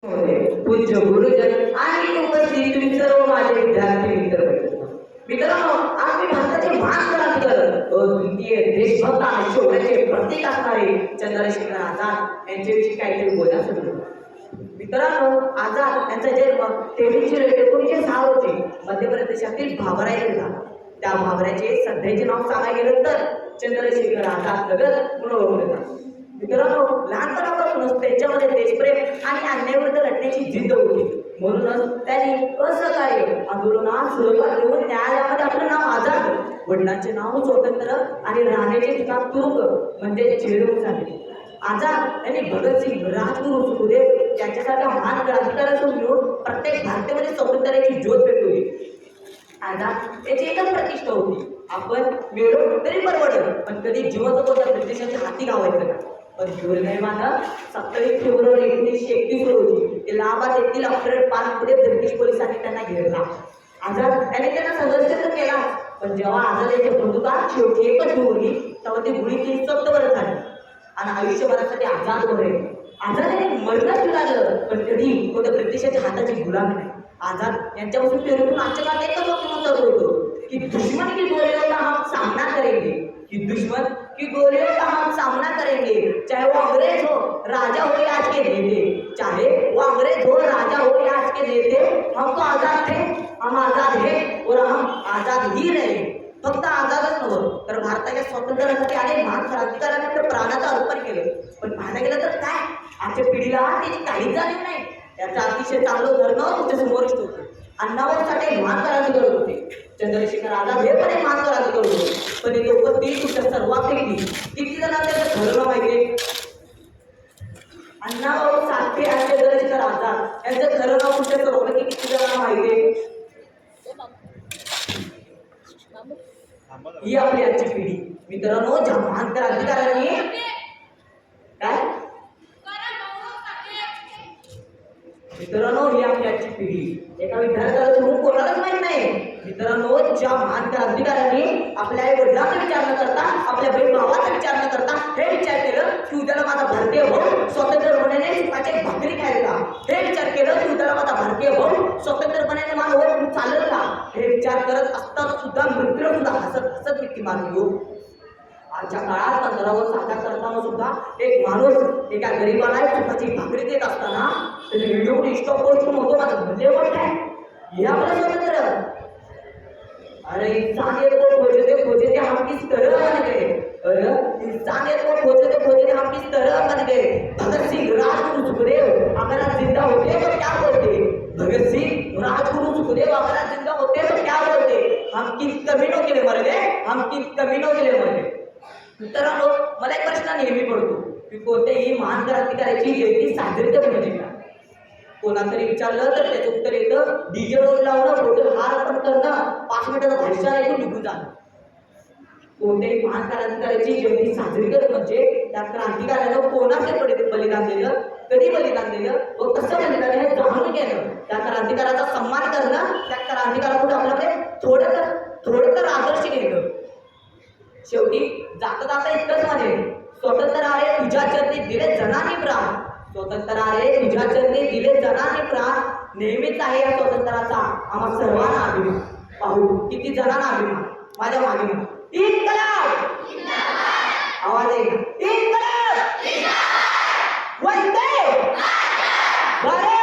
पूज्य गुरुजन आणि उपस्थित तुम्ही सर्व माझे विद्यार्थी मित्रांनो, आज मी भारताचे महान क्रांतिकारक द्वितीय देशभक्त आणि शौर्याचे प्रतीक असणारे चंद्रशेखर आझाद यांच्याविषयी काहीतरी बोलायचं होतं. मित्रांनो, आझाद यांचा जन्म 23/1906 रोजी मध्य प्रदेशातील भाभरा येथे झाला. त्या भाभऱ्याचे सध्याचे नाव सांगायला गेलं तर चंद्रशेखर आझाद नगर म्हणून ओळखले जातात. मित्रांनो, लहानपणापासूनच त्यांच्यामध्ये देशप्रेम आणि अन्यायाविरुद्ध लढण्याची जिद्द होती. म्हणूनच त्यांनी असहकार्य आंदोलनात सहभाग घेऊन न्यायालयामध्ये आपलं नाव आझाद, वडिलांचे नाव स्वतंत्र आणि राहण्याचे ठिकाण तुरुंग म्हणजे जेलून झाले. आझाद यांनी भगतसिंग, राजगुरू, सुखदेव यांच्यासारख्या महान क्रांतिकारकांसोबत मिळून प्रत्येक भारतामध्ये स्वातंत्र्याची ज्योत पेटवली. आझाद याची एकच प्रतिष्ठा होती, आपण मेलो तरी परवडलं, पण कधी जिवंत होता ब्रिटिशांच्या हाती गावायचं का. पण दुर्दैवानं 27 फेब्रुवारी 1931 रोजी इलाहाबाद येथील अफरेड पार्कमध्ये ब्रिटिश पोलिसांनी त्यांना घेरला. आझाद यांनी त्यांना संघर्ष तर केला, पण जेव्हा आझाद यांच्या बंदुकात शेवटी एकच उरली तेव्हा ती गुळी 73 झाली आणि आयुष्यभरासाठी आझाद होते. आझाद यांनी मरणच लागलं, पण कधी कोणत्या ब्रिटिशाच्या हाताची गुलामी नाही. आझाद यांच्यापासून पेरूतून आजच्या काळात एकच वक्तव्य होतो की दुश्मन की गोलियों का हम सामना करेंगे, कि दुश्मन की गोलियों का हम सामना करेंगे, चाहे वो अंग्रेज हो, राजा हो या आज के नेते, चाहे वो अंग्रेज हो, राजा हो या आज के नेते, हम तो आजाद थे, हम आजाद है और हम आजाद ही रहे. फक्त आझादच नव्हतं तर भारताच्या स्वातंत्र्यासाठी अनेक महान क्रांतिकारकांनी आपल्या प्राणाचं अर्पण केलं. पण पाहायला गेलं तर काय आजच्या पिढीला त्याची काहीच जाणीव नाही. त्याचं अतिशय चांगलं धरणं तुमच्या समोरच होतं. अण्णाभाऊ साठे महान क्रांतिकारक होते, चंद्रशेखर आझाद हे पण एक महान क्रांतिकारक होते. पण इथे उपस्थित तुमच्या सर्वांपैकी किती जणांना त्याचं धरणं माहिती? अण्णाभाऊ साठे आणि चंद्रशेखर आझाद यांचं खरं नाव तुमच्या सर्वांपैकी किती जणांना माहिती? ही आपली आजची पिढी. मित्रांनो, ज्या महान क्रांतिकारकांनी काय मित्रांनो, ही आपली आजची पिढी. एका विद्यार्थ्याला तुम्ही कोणालाच माहित नाही. मित्रांनो, ज्या महान क्रांतिकारकांनी आपल्या आई वडिलांचा विचार न करता, आपल्या बहीण भावाचा विचार न करता हे विचार केलं की उद्याला माझा भारतीय भाऊ स्वतंत्रपणे सुखाचे भाकरी खायला का, हे विचार केलं की उद्याला माझा भारतीय भाऊ स्वतंत्रपणे मान वर चालेल का, हे विचार करत असताना सुद्धा मृत्यूला सुद्धा हसत हसत व्यक्ती मारली हो. आजच्या काळात 15 वर्ष साकार करताना सुद्धा एक माणूस एका गरीबाला सुखाची भाकरी देत असताना त्याचे व्हिडिओ स्टॉप करून म्हणतो माझं भले वाटत आहे हे आपलं स्वतंत्र. अरे इंसान को खोजते ते हम किस तरह बन गए, अरे इंसान को खोजते हम किस तरह बन गए. भगत सिंह, राजगुरु, सुखदेव अगर आज जिंदा होते तो क्या बोलते? भगत सिंह, राजगुरु, सुखदेव अगर आज जिंदा होते तो क्या बोलते? हम किस कमीनों के लिए मर गए, हम किस कमीनों के लिए मर गए. मित्रांनो, मला एक प्रश्न नेहमी पडतो की कोणत्याही महान क्रांतिकारकाची जयंती साजरी तर म्हणजे काय. कोणातरी विचारलं तर त्याचं उत्तर येतं डीजे रोज लावणं, फोटो हार अर्पण करणं, 5 मिनिटाचा भाषण ऐकून निघून जाणं. कोणत्याही महान क्रांतिकारकाची जयंती साजरी करणं म्हणजे त्या क्रांतिकारकानं कोणाचे बलिदान दिलं, कधी बलिदान दिलं व कसं बलिदान हे जाणून घेणं, त्या क्रांतिकाराचा सन्मान करणं, त्या क्रांतिकाराकडून आपल्याकडे थोडं तर आदर्श घेणं. शेवटी जाता जाता इतकंच म्हणेल, स्वतंत्र आहे तुझ्या चरणी दिले जनाने प्राण, स्वतंत्र आहे तुझ्या चरणी दिले जनाने प्राण, नेहमीच आहे या स्वतंत्राचा आम्हा सर्वांना अभिमान. पाहू किती जणांना अभिमान. माझ्या मागे इन्कलाब आवाज आहे, इन्कलाब वंदे भारत.